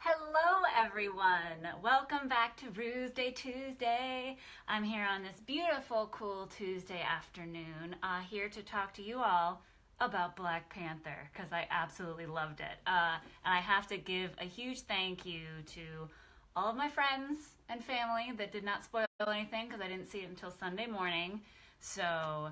Hello everyone! Welcome back to Ruse Day Tuesday. I'm here on this beautiful, cool Tuesday afternoon, here to talk to you all about Black Panther, because I absolutely loved it. And I have to give a huge thank you to all of my friends and family that did not spoil anything, because I didn't see it until Sunday morning. So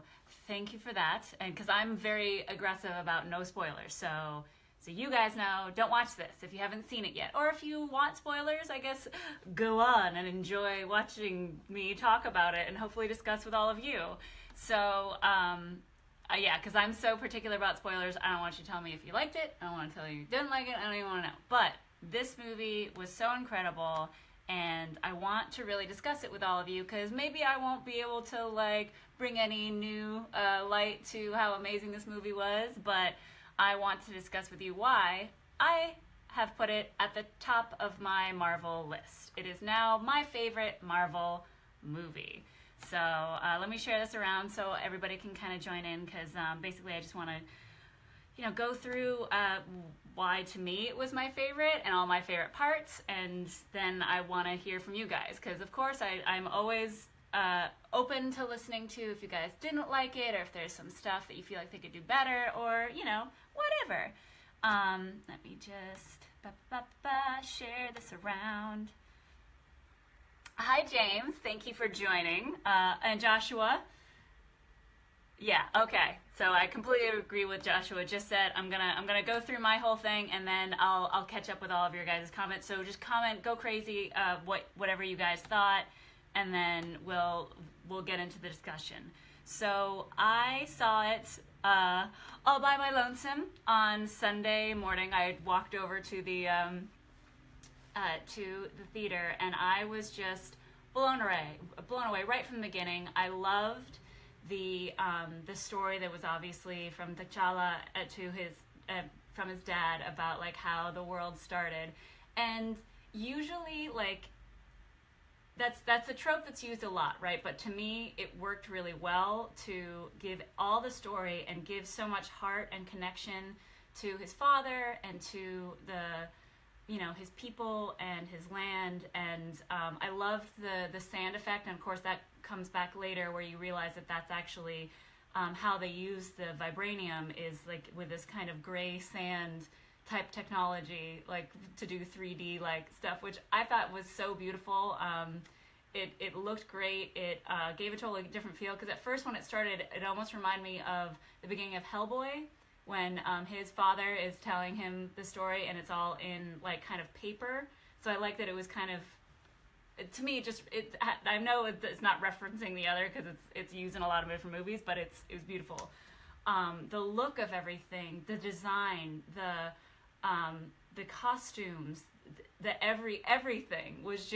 thank you for that, and because I'm very aggressive about no spoilers, so you guys know, don't watch this if you haven't seen it yet. Or if you want spoilers, I guess go on and enjoy watching me talk about it and hopefully discuss with all of you. So, yeah, because I'm so particular about spoilers, I don't want you to tell me if you liked it. I don't want to tell you you didn't like it. I don't even want to know. But this movie was so incredible, and I want to really discuss it with all of you, because maybe I won't be able to, like, bring any new light to how amazing this movie was, but I want to discuss with you why I have put it at the top of my Marvel list. It is now my favorite Marvel movie. So let me share this around so everybody can kind of join in, because basically I just want to, go through why to me it was my favorite and all my favorite parts, and then I want to hear from you guys, because of course I'm always open to listening to if you guys didn't like it, or if there's some stuff that you feel like they could do better, or whatever. Let me just share this around. Hi James, thank you for joining, and Joshua. Yeah, okay. So I completely agree with Joshua. Just said I'm gonna go through my whole thing, and then I'll catch up with all of your guys' comments. So just comment, go crazy, whatever you guys thought, and then we'll get into the discussion. So I saw it all by my lonesome on Sunday morning. I walked over to the theater, and I was just blown away right from the beginning. I loved the story that was obviously from T'Challa to his from his dad about like how the world started, and usually like that's a trope that's used a lot, right? But to me, it worked really well to give all the story and give so much heart and connection to his father and to his people and his land. And I loved the sand effect, and of course that comes back later where you realize that that's actually how they use the vibranium, is like with this kind of gray sand type technology, like to do 3D like stuff, which I thought was so beautiful. It looked great. It gave a totally different feel, because at first when it started, it almost reminded me of the beginning of Hellboy, when his father is telling him the story, and it's all in like kind of paper. So I like that it was kind of, to me, I know it's not referencing the other because it's used in a lot of different movies, but it was beautiful. The look of everything, the design, the costumes, everything was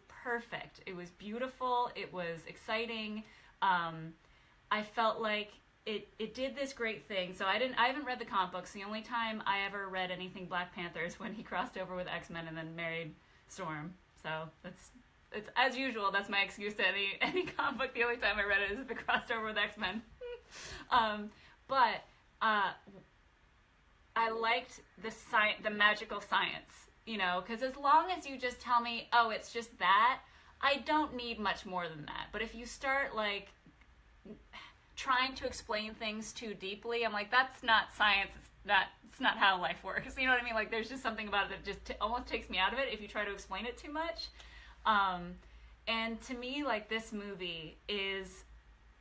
perfect. It was beautiful. It was exciting. I felt like it did this great thing. So I haven't read the comic books. The only time I ever read anything Black Panther is when he crossed over with X-Men and then married Storm. So it's as usual. That's my excuse to any comic book. The only time I read it is if it crossed over with X-Men. But I liked the magical science, because as long as you just tell me, oh, it's just that, I don't need much more than that. But if you start like trying to explain things too deeply, I'm like, that's not science. It's not how life works. You know what I mean? Like, there's just something about it that just almost takes me out of it if you try to explain it too much. And to me, like, this movie is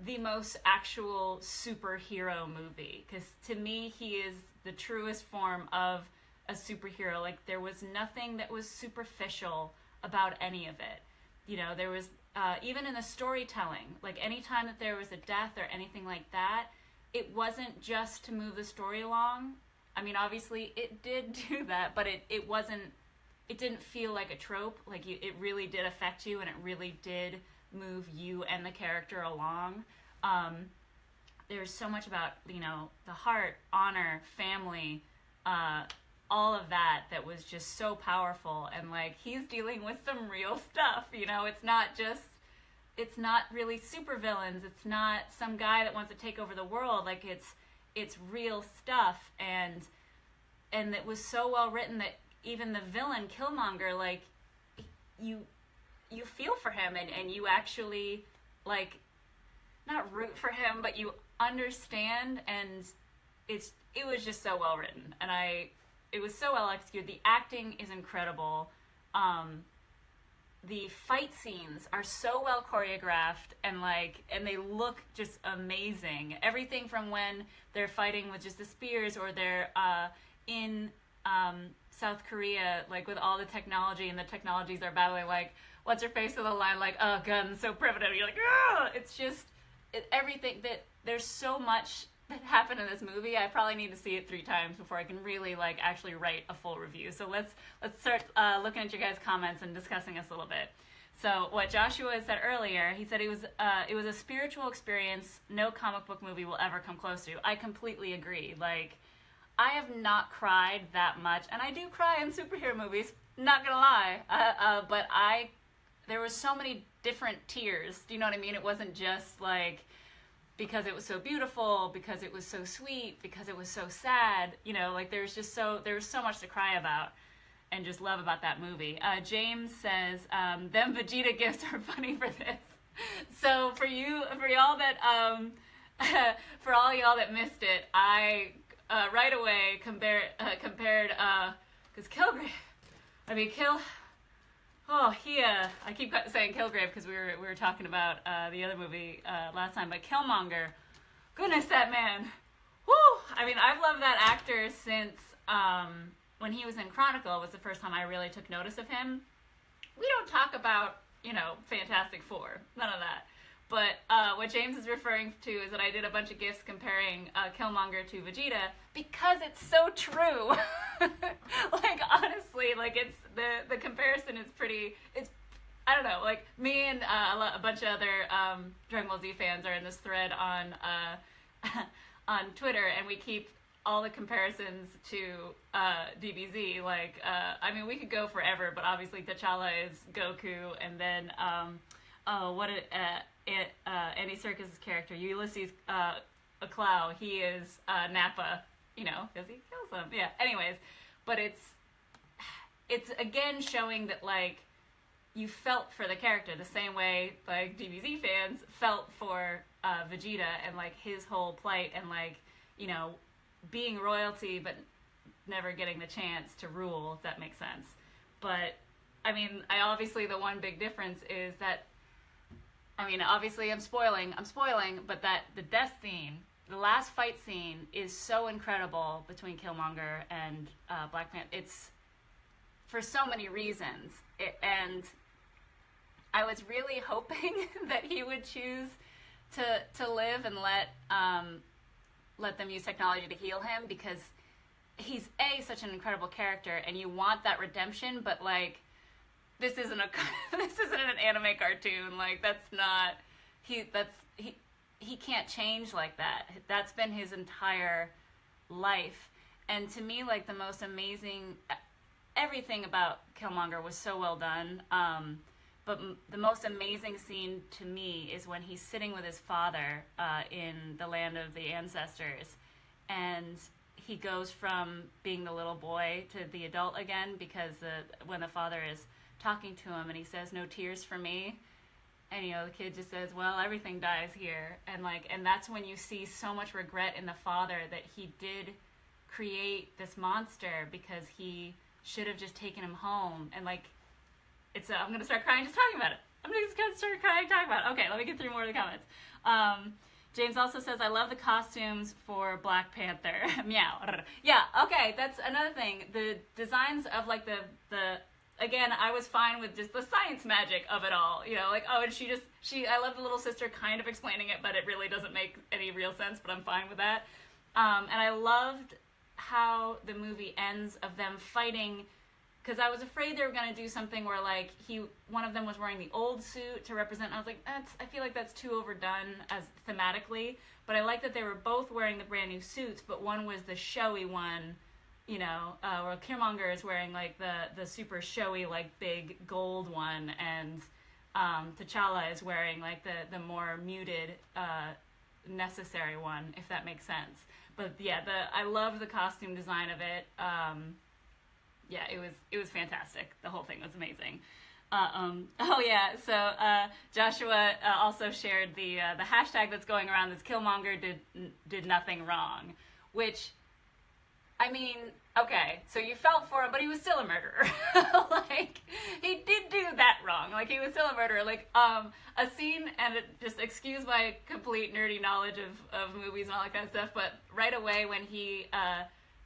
the most actual superhero movie, because to me, he is the truest form of a superhero. Like, there was nothing that was superficial about any of it. There was even in the storytelling, like anytime that there was a death or anything like that, it wasn't just to move the story along. I mean, obviously it did do that, but it didn't feel like a trope. Like, it really did affect you, and it really did move you and the character along. There's so much about, the heart, honor, family, all of that was just so powerful. And like, he's dealing with some real stuff, it's not really supervillains. It's not some guy that wants to take over the world. Like, it's real stuff. And it was so well written that even the villain Killmonger, like you feel for him, and you actually like not root for him, but you understand, and it was just so well written, and it was so well executed. The acting is incredible. The fight scenes are so well choreographed, and they look just amazing. Everything from when they're fighting with just the spears, or they're in South Korea, like with all the technology, and the technologies are battling, like what's her face of the line, like, oh, guns so primitive. You're like, oh, it's just everything that there's so much that happened in this movie. I probably need to see it 3 times before I can really like actually write a full review. So let's start looking at your guys' comments and discussing this a little bit. So what Joshua said earlier, he said it was a spiritual experience no comic book movie will ever come close to. I completely agree. Like, I have not cried that much, and I do cry in superhero movies, not gonna lie, but there were so many different tears, do you know what I mean? It wasn't just like because it was so beautiful, because it was so sweet, because it was so sad, you know, like there was so much to cry about and just love about that movie. James says, them Vegeta gifts are funny for this. So for y'all that, for all y'all that missed it, I right away compared, because I keep saying Kilgrave because we were talking about the other movie last time, but Killmonger, goodness, that man, whoo! I mean, I've loved that actor since when he was in Chronicle was the first time I really took notice of him. We don't talk about, you know, Fantastic Four, none of that. But what James is referring to is that I did a bunch of GIFs comparing Killmonger to Vegeta because it's so true. Like, honestly, like, it's the comparison is pretty, it's, I don't know, like, me and a bunch of other Dragon Ball Z fans are in this thread on on Twitter, and we keep all the comparisons to DBZ. Like, I mean, we could go forever, but obviously T'Challa is Goku, and then, Andy Serkis' character, Ulysses Aklau, he is Nappa, you know, because he kills them. Yeah, anyways, but it's again showing that, like, you felt for the character the same way, like, DBZ fans felt for Vegeta and, like, his whole plight and, like, you know, being royalty but never getting the chance to rule, if that makes sense. But, I mean, obviously the one big difference is that, I mean, obviously I'm spoiling, but that the death scene, the last fight scene is so incredible between Killmonger and Black Panther. It's for so many reasons. And I was really hoping that he would choose to live and let them use technology to heal him, because he's such an incredible character, and you want that redemption, but, like, this isn't an anime cartoon. Like, that's not, he can't change like that. That's been his entire life. And to me, like, the most amazing, everything about Killmonger was so well done. But the most amazing scene to me is when he's sitting with his father in the land of the ancestors, and he goes from being the little boy to the adult again, because when the father is talking to him and he says, "No tears for me," and, you know, the kid just says, "Well, everything dies here," and that's when you see so much regret in the father that he did create this monster because he should have just taken him home. And, like, I'm gonna start crying just talking about it. Okay, let me get through more of the comments. James also says, I love the costumes for Black Panther. Meow. Yeah, okay, that's another thing. The designs of, like, the again, I was fine with just the science magic of it all. You know, like, oh, and I love the little sister kind of explaining it, but it really doesn't make any real sense, but I'm fine with that. And I loved how the movie ends of them fighting, because I was afraid they were going to do something where, like, one of them was wearing the old suit to represent, and I was like, I feel like that's too overdone as thematically, but I like that they were both wearing the brand new suits, but one was the showy one, you know, where Killmonger is wearing, like, the super showy, like, big gold one, and T'Challa is wearing, like, the more muted, necessary one, if that makes sense. But yeah, I love the costume design of it. yeah, it was fantastic. The whole thing was amazing. Oh yeah, so Joshua also shared the hashtag that's going around, that's Killmonger did nothing wrong, which, I mean, okay, so you felt for him, but he was still a murderer. Like, he did do that wrong. Like, he was still a murderer. Like, a scene, and just excuse my complete nerdy knowledge of movies and all that kind of stuff, but right away when he,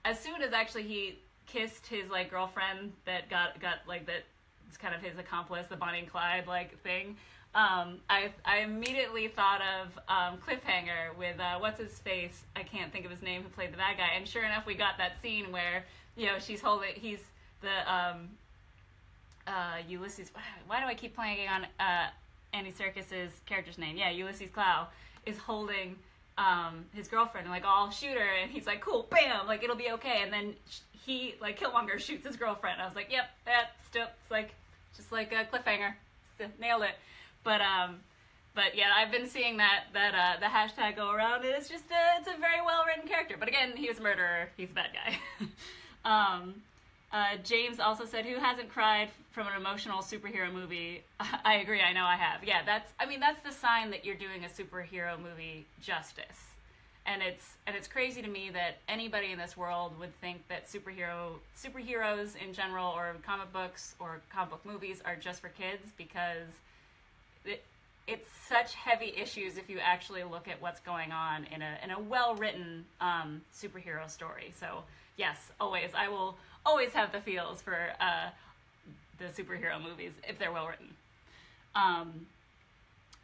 as soon as actually he kissed his, like, girlfriend that got like, that it's kind of his accomplice, the Bonnie and Clyde, like, thing, I immediately thought of Cliffhanger with what's his face? I can't think of his name, who played the bad guy. And sure enough, we got that scene where, you know, he's the Ulysses. Why do I keep playing on Andy Serkis's character's name? Yeah, Ulysses Clow is holding his girlfriend, and like, oh, I'll shoot her, and he's like, cool, bam, like, it'll be okay. And then he, like, Killmonger shoots his girlfriend. I was like, yep, that's still, it's like, just like a Cliffhanger, nailed it. But yeah, I've been seeing that the hashtag go around, and it's just it's a very well written character. But again, he was a murderer. He's a bad guy. James also said, "Who hasn't cried from an emotional superhero movie?" I agree. I know I have. Yeah, that's the sign that you're doing a superhero movie justice. And it's crazy to me that anybody in this world would think that superheroes in general, or comic books or comic book movies, are just for kids, because it's such heavy issues if you actually look at what's going on in a well-written superhero story. So yes, always, I will always have the feels for the superhero movies if they're well-written.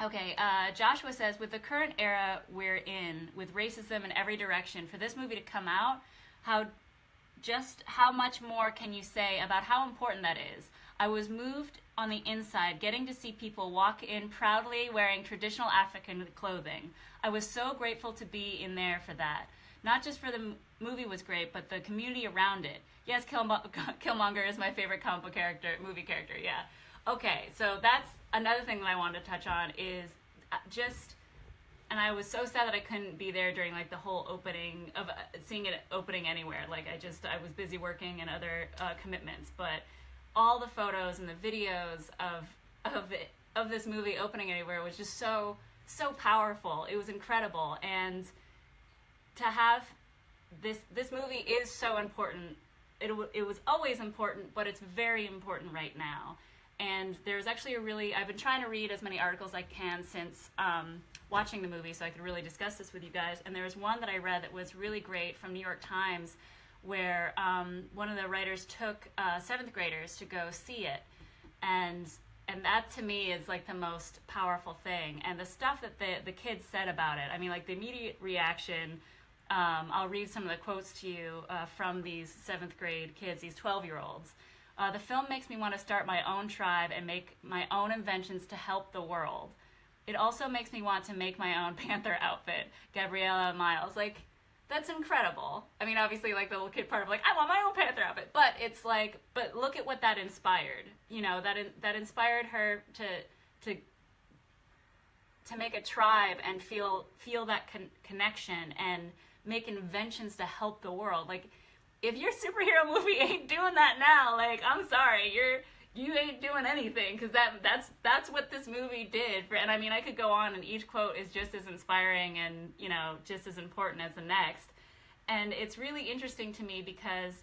Okay, Joshua says, with the current era we're in, with racism in every direction, for this movie to come out, how much more can you say about how important that is? I was moved on the inside, getting to see people walk in proudly wearing traditional African clothing. I was so grateful to be in there for that. Not just for the movie was great, but the community around it. Yes, Killmonger is my favorite comic book movie character, yeah. Okay, so that's another thing that I wanted to touch on, is and I was so sad that I couldn't be there during, like, the whole opening of seeing it opening anywhere. Like, I was busy working and other commitments, but all the photos and the videos of this movie opening anywhere was just so powerful. It was incredible, and to have this movie is so important. It was always important, but it's very important right now. And there's actually I've been trying to read as many articles as I can since watching the movie, so I could really discuss this with you guys. And there was one that I read that was really great from New York Times, where one of the writers took 7th graders to go see it, and that to me is like the most powerful thing. And the stuff that the kids said about it, I mean, like, the immediate reaction. I'll read some of the quotes to you from these 7th grade kids, these 12-year-olds. The film makes me want to start my own tribe and make my own inventions to help the world. It also makes me want to make my own Panther outfit. Gabriella Miles, like, that's incredible. I mean, obviously, like, the little kid part of, like, I want my own Panther outfit, but it's like, but look at what that inspired. You know, that inspired her to make a tribe and feel that connection and make inventions to help the world. Like, if your superhero movie ain't doing that now, like, I'm sorry, you ain't doing anything, because that's what this movie did. And I mean, I could go on, and each quote is just as inspiring and, you know, just as important as the next. And it's really interesting to me because,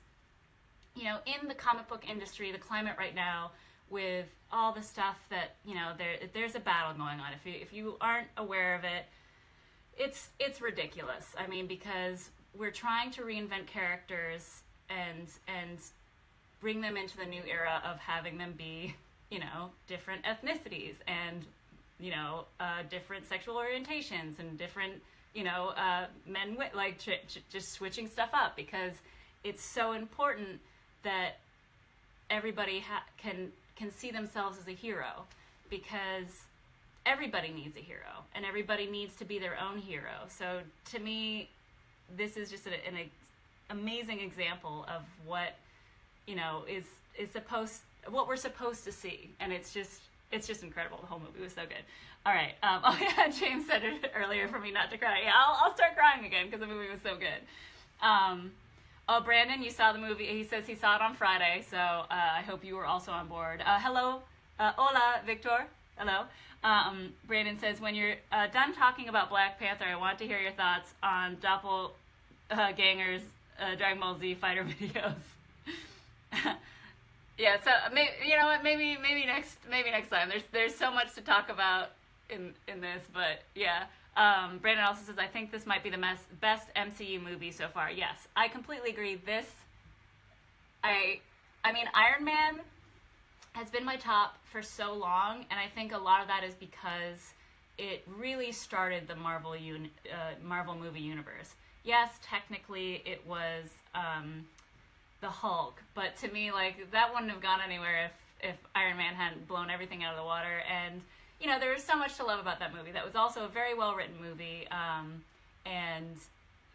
you know, in the comic book industry, the climate right now, with all the stuff that, you know, there's a battle going on. If you aren't aware of it, it's ridiculous. I mean, because we're trying to reinvent characters and bring them into the new era of having them be, you know, different ethnicities and, you know, different sexual orientations and different, you know, men, like, just switching stuff up, because it's so important that everybody can see themselves as a hero, because everybody needs a hero and everybody needs to be their own hero. So to me, this is just an amazing example of what, you know, is what we're supposed to see. And it's just incredible. The whole movie was so good. All right. Oh yeah, James said it earlier for me not to cry. Yeah, I'll start crying again because the movie was so good. Oh, Brandon, you saw the movie. He says he saw it on Friday, so I hope you were also on board. Hello. Hola, Victor. Hello. Brandon says, when you're done talking about Black Panther, I want to hear your thoughts on Doppelganger's Dragon Ball Z fighter videos. Yeah, so maybe, you know what? Maybe next time. There's so much to talk about in this, but yeah. Brandon also says, I think this might be the best MCU movie so far. Yes, I completely agree. I mean, Iron Man has been my top for so long, and I think a lot of that is because it really started the Marvel movie universe. Yes, technically it was the Hulk, but to me, like, that wouldn't have gone anywhere if Iron Man hadn't blown everything out of the water. And you know, there was so much to love about that movie. That was also a very well written movie, and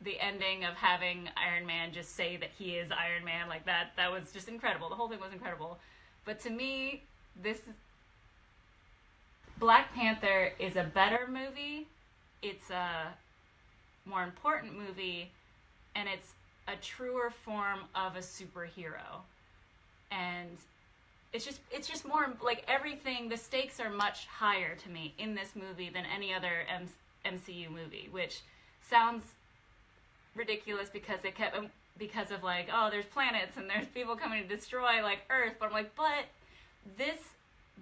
the ending of having Iron Man just say that he is Iron Man, like that was just incredible. The whole thing was incredible. But to me, Black Panther is a better movie, it's a more important movie, and it's a truer form of a superhero. And it's just more, like, everything, the stakes are much higher to me in this movie than any other MCU movie, which sounds ridiculous because of like, oh, there's planets and there's people coming to destroy like Earth, but I'm like, but this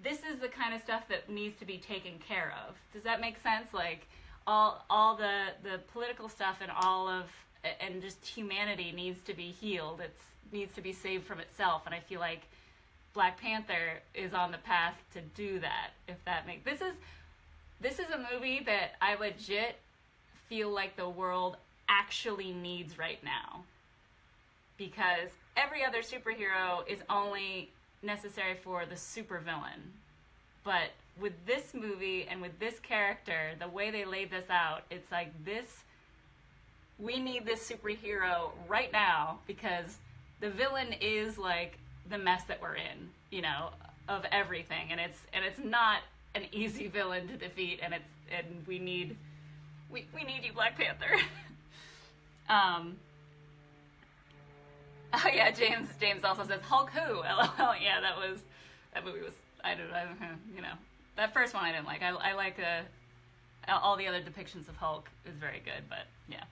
is the kind of stuff that needs to be taken care of. Does that make sense? Like all the political stuff and just humanity needs to be healed. It needs to be saved from itself, and I feel like Black Panther is on the path to do that. If that makes this is a movie that I legit feel like the world actually needs right now, because every other superhero is only necessary for the supervillain. But with this movie and with this character, the way they laid this out, it's like we need this superhero right now, because the villain is like the mess that we're in, you know, of everything, and it's not an easy villain to defeat, and we need you, Black Panther. Oh yeah, James also says Hulk who? LOL. Yeah, that movie was, I don't know, you know, that first one I didn't like. I like all the other depictions of Hulk is very good, but yeah.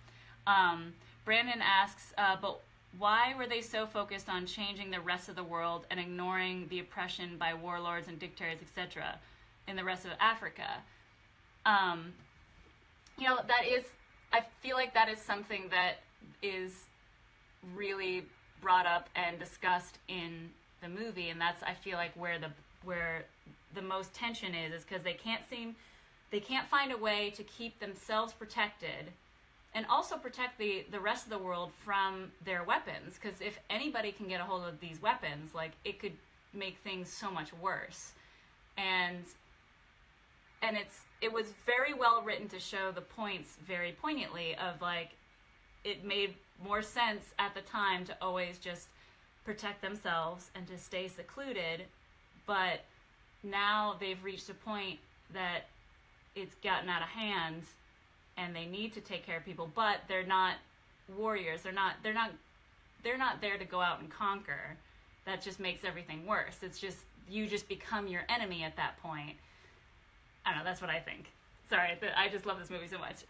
Brandon asks, but why were they so focused on changing the rest of the world and ignoring the oppression by warlords and dictators, etc., in the rest of Africa? You know, I feel like that is something that is really brought up and discussed in the movie, and that's, I feel like, where the most tension is because they can't find a way to keep themselves protected and also protect the rest of the world from their weapons, because if anybody can get a hold of these weapons, like, it could make things so much worse. And it was very well written to show the points very poignantly of, like, it made more sense at the time to always just protect themselves and to stay secluded, but now they've reached a point that it's gotten out of hand and they need to take care of people, but they're not warriors. They're not there to go out and conquer. That just makes everything worse. It's just, you just become your enemy at that point. I don't know, that's what I think. Sorry, I just love this movie so much.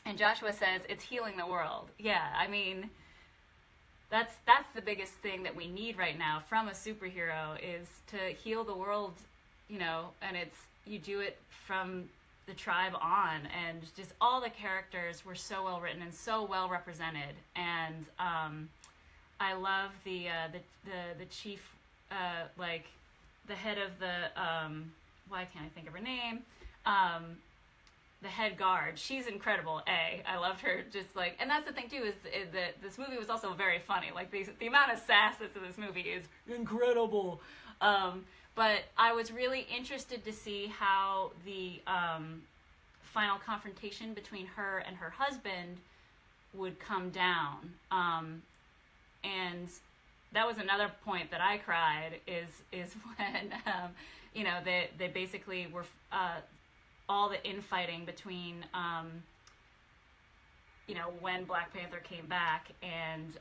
And Joshua says, it's healing the world. Yeah, I mean, that's the biggest thing that we need right now from a superhero, is to heal the world, you know, and you do it from the tribe on, and just all the characters were so well written and so well represented. And I love the chief, like the head of the why can't I think of her name? The head guard. She's incredible. I loved her. Just like, and that's the thing too, is that this movie was also very funny. Like the amount of sass that's in this movie is incredible. But I was really interested to see how the final confrontation between her and her husband would come down. And that was another point that I cried, is when you know, they basically were all the infighting between when Black Panther came back, and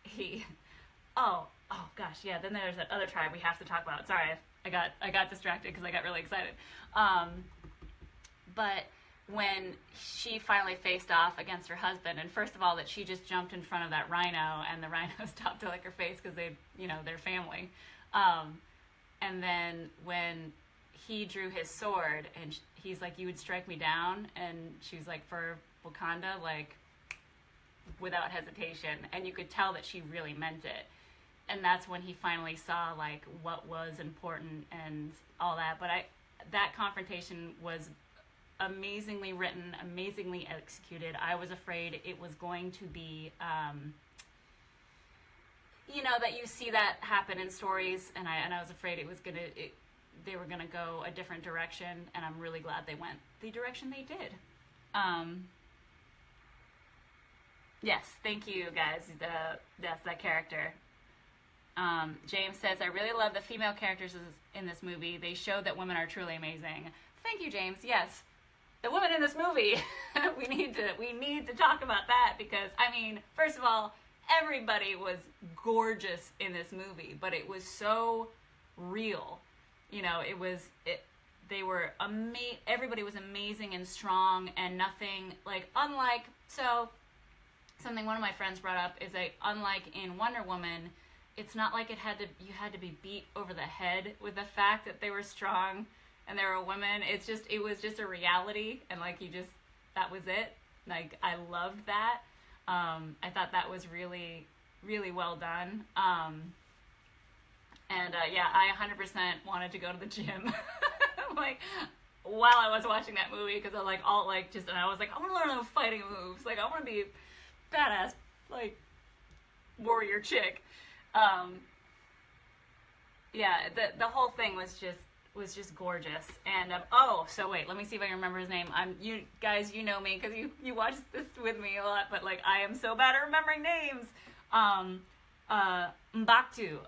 he, oh gosh, yeah. Then there's that other tribe we have to talk about. Sorry, I got distracted because I got really excited. But when she finally faced off against her husband, and first of all, that she just jumped in front of that rhino, and the rhino stopped to lick her face because they're family. And then when he drew his sword, and he's like, "You would strike me down," and she's like, "For Wakanda," like, without hesitation, and you could tell that she really meant it. And that's when he finally saw like what was important and all that. But that confrontation was amazingly written, amazingly executed. I was afraid it was going to be that you see that happen in stories, and I was afraid they were gonna go a different direction, and I'm really glad they went the direction they did. Yes, thank you guys. That's that character. James says, I really love the female characters in this movie. They show that women are truly amazing. Thank you, James. Yes, the women in this movie. we need to talk about that, because first of all, everybody was gorgeous in this movie, but it was so real. Everybody was amazing and strong, and nothing something one of my friends brought up is that, unlike in Wonder Woman, it's not like you had to be beat over the head with the fact that they were strong and they were women. It was just a reality, and that was it. Like, I loved that. I thought that was really, really well done. I 100% wanted to go to the gym, while I was watching that movie, because I was and I was like, I want to learn those fighting moves. Like, I want to be a badass, warrior chick. The whole thing was just gorgeous. And so wait, let me see if I can remember his name. You guys, know me because you watch this with me a lot, but I am so bad at remembering names. M'Baku.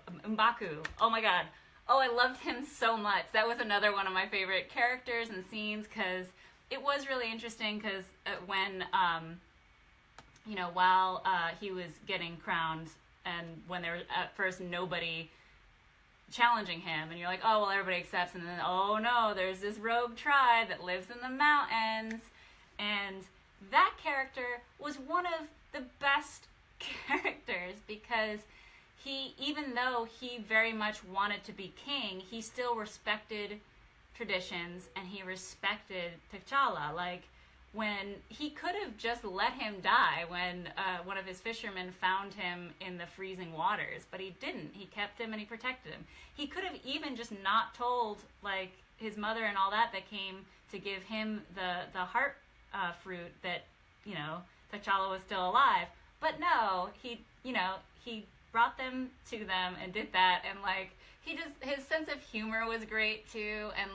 Oh my god. Oh, I loved him so much. That was another one of my favorite characters and scenes, because it was really interesting, because when while he was getting crowned, and when there was at first nobody challenging him, and you're like, oh, well, everybody accepts, and then, oh no, there's this rogue tribe that lives in the mountains, and that character was one of the best characters, because he, even though he very much wanted to be king, he still respected traditions, and he respected T'Challa. When he could have just let him die when one of his fishermen found him in the freezing waters, but he didn't. He kept him and he protected him. He could have even just not told his mother and all that came to give him the heart fruit that T'Challa was still alive. But no, he brought them to them and did that, and his sense of humor was great too, and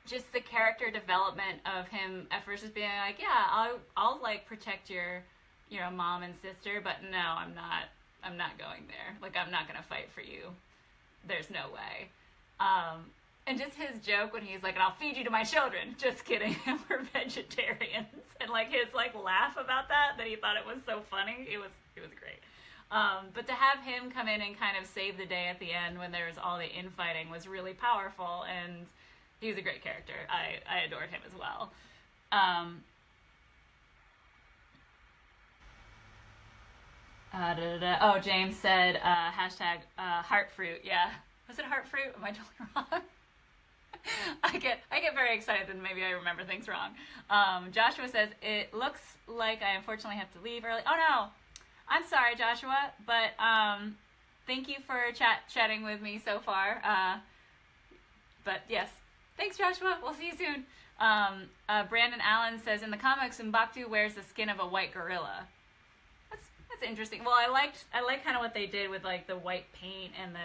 just the character development of him at first just being like, yeah, I'll protect your mom and sister, but no, I'm not going there. I'm not gonna fight for you. There's no way. And just his joke when he's like, and I'll feed you to my children. Just kidding, we're vegetarians. And his laugh about that he thought it was so funny. It was great. But to have him come in and kind of save the day at the end when there was all the infighting was really powerful, and he was a great character. I adored him as well. Oh, James said hashtag heartfruit. Yeah, was it heartfruit? Am I totally wrong? I get very excited, and maybe I remember things wrong. Joshua says, it looks like I unfortunately have to leave early. Oh no, I'm sorry, Joshua, but thank you for chatting with me so far. But yes. Thanks, Joshua. We'll see you soon. Brandon Allen says, in the comics, M'Baku wears the skin of a white gorilla. That's interesting. Well, I like kind of what they did with the white paint and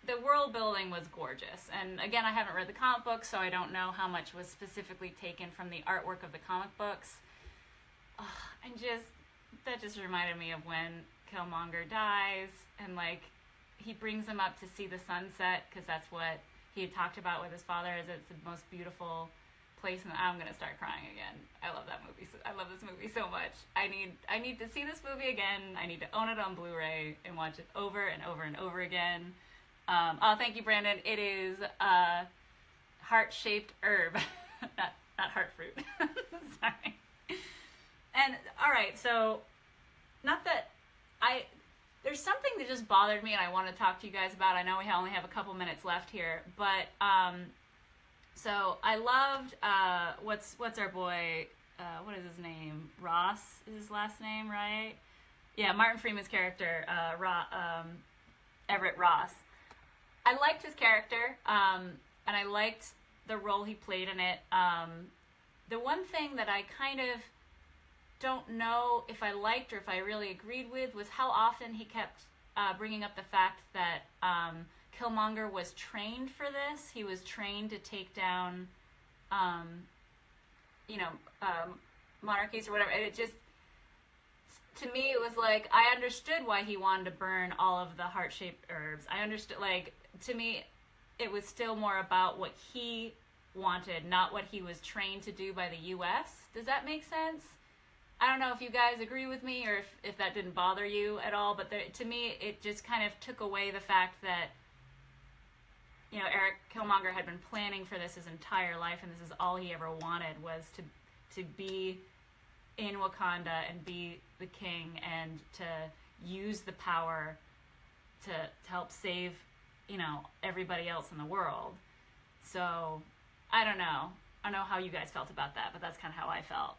the world building was gorgeous. And again, I haven't read the comic books, so I don't know how much was specifically taken from the artwork of the comic books. That just reminded me of when Killmonger dies, and he brings him up to see the sunset, because that's what he had talked about with his father, is it's the most beautiful place, and I'm gonna start crying again. I love that movie. I love this movie so much. I need to see this movie again. I need to own it on Blu-ray and watch it over and over and over again. Oh, thank you, Brandon. It is heart-shaped herb, not heart fruit. Sorry. And all right, so not that there's something that just bothered me, and I want to talk to you guys about. I know we only have a couple minutes left here, but so I loved what's our boy? What is his name? Ross is his last name, right? Yeah, Martin Freeman's character, Everett Ross. I liked his character, and I liked the role he played in it. The one thing that I kind of don't know if I liked or if I really agreed with was how often he kept bringing up the fact that Killmonger was trained for this. He was trained to take down, monarchies or whatever. And it just, to me, it was like, I understood why he wanted to burn all of the heart-shaped herbs. I understood, like, to me, it was still more about what he wanted, not what he was trained to do by the U.S. Does that make sense? I don't know if you guys agree with me or if that didn't bother you at all, but to me, it just kind of took away the fact that, Eric Killmonger had been planning for this his entire life, and this is all he ever wanted, was to be in Wakanda and be the king and to use the power to help save, everybody else in the world. So, I don't know. I don't know how you guys felt about that, but that's kind of how I felt.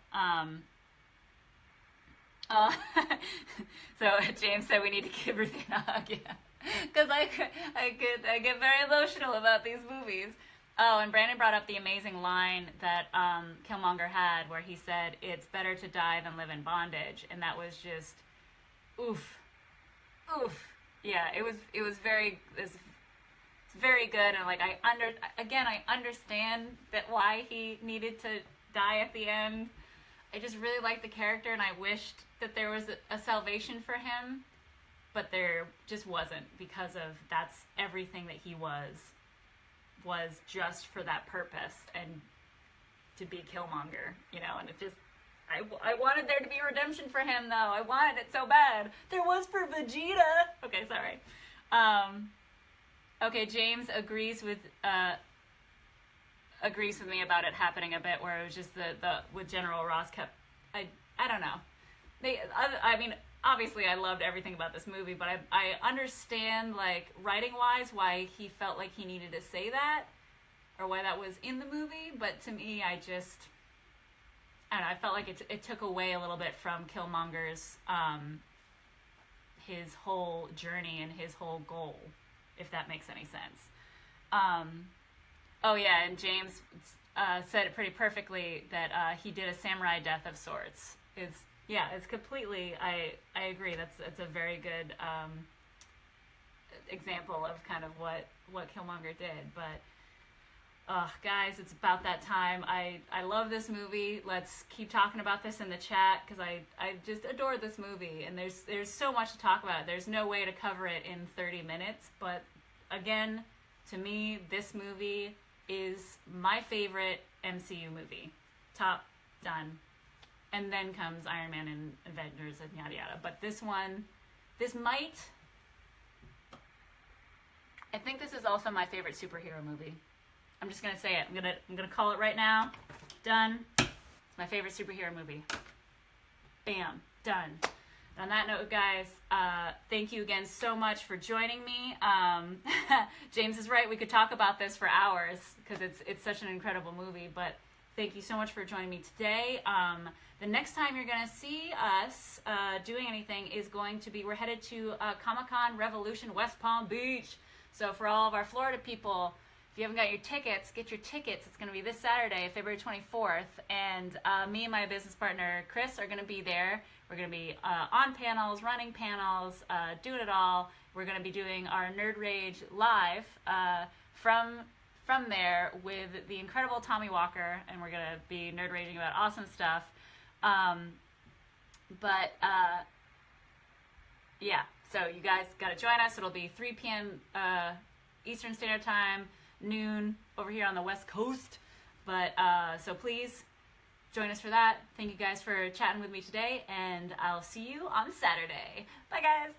So James said we need to give RuthAnn a hug, yeah. Because I get very emotional about these movies. Oh, and Brandon brought up the amazing line that Killmonger had where he said, "It's better to die than live in bondage," and that was just, oof. Yeah, it was very good, and like I understand that why he needed to die at the end. I just really liked the character, and I wished that there was a salvation for him, but there just wasn't, because of that's everything that he was just for that purpose, and to be Killmonger, and it just, I wanted there to be redemption for him, though. I wanted it so bad. There was for Vegeta. Okay, sorry. Okay, James agrees with me about it happening a bit, where it was just the with General Ross kept, I don't know. I mean, obviously I loved everything about this movie, but I understand, like, writing-wise, why he felt like he needed to say that, or why that was in the movie, but to me, I don't know, I felt like it took away a little bit from Killmonger's, his whole journey and his whole goal, if that makes any sense. Oh yeah, and James said it pretty perfectly that he did a samurai death of sorts. It's completely, I agree. It's a very good example of kind of what Killmonger did. But guys, it's about that time. I love this movie. Let's keep talking about this in the chat, because I just adore this movie, and there's so much to talk about. There's no way to cover it in 30 minutes, but again, to me, this movie is my favorite MCU movie. Top, done. And then comes Iron Man and Avengers and yada yada. But I think this is also my favorite superhero movie. I'm just gonna say it. I'm gonna call it right now. Done. It's my favorite superhero movie. Bam. Done. And on that note, guys, thank you again so much for joining me. James is right. We could talk about this for hours, because it's such an incredible movie. But thank you so much for joining me today. The next time you're going to see us doing anything is going to be, we're headed to Comic-Con Revolution West Palm Beach. So for all of our Florida people, if you haven't got your tickets, get your tickets. It's going to be this Saturday, February 24th. And me and my business partner, Chris, are going to be there. We're going to be on panels, running panels, doing it all. We're going to be doing our Nerd Rage live from there with the incredible Tommy Walker, and we're going to be nerd raging about awesome stuff. Yeah, so you guys got to join us. It'll be 3 p.m. Eastern Standard Time, noon over here on the West Coast. But so please join us for that. Thank you guys for chatting with me today, and I'll see you on Saturday. Bye, guys.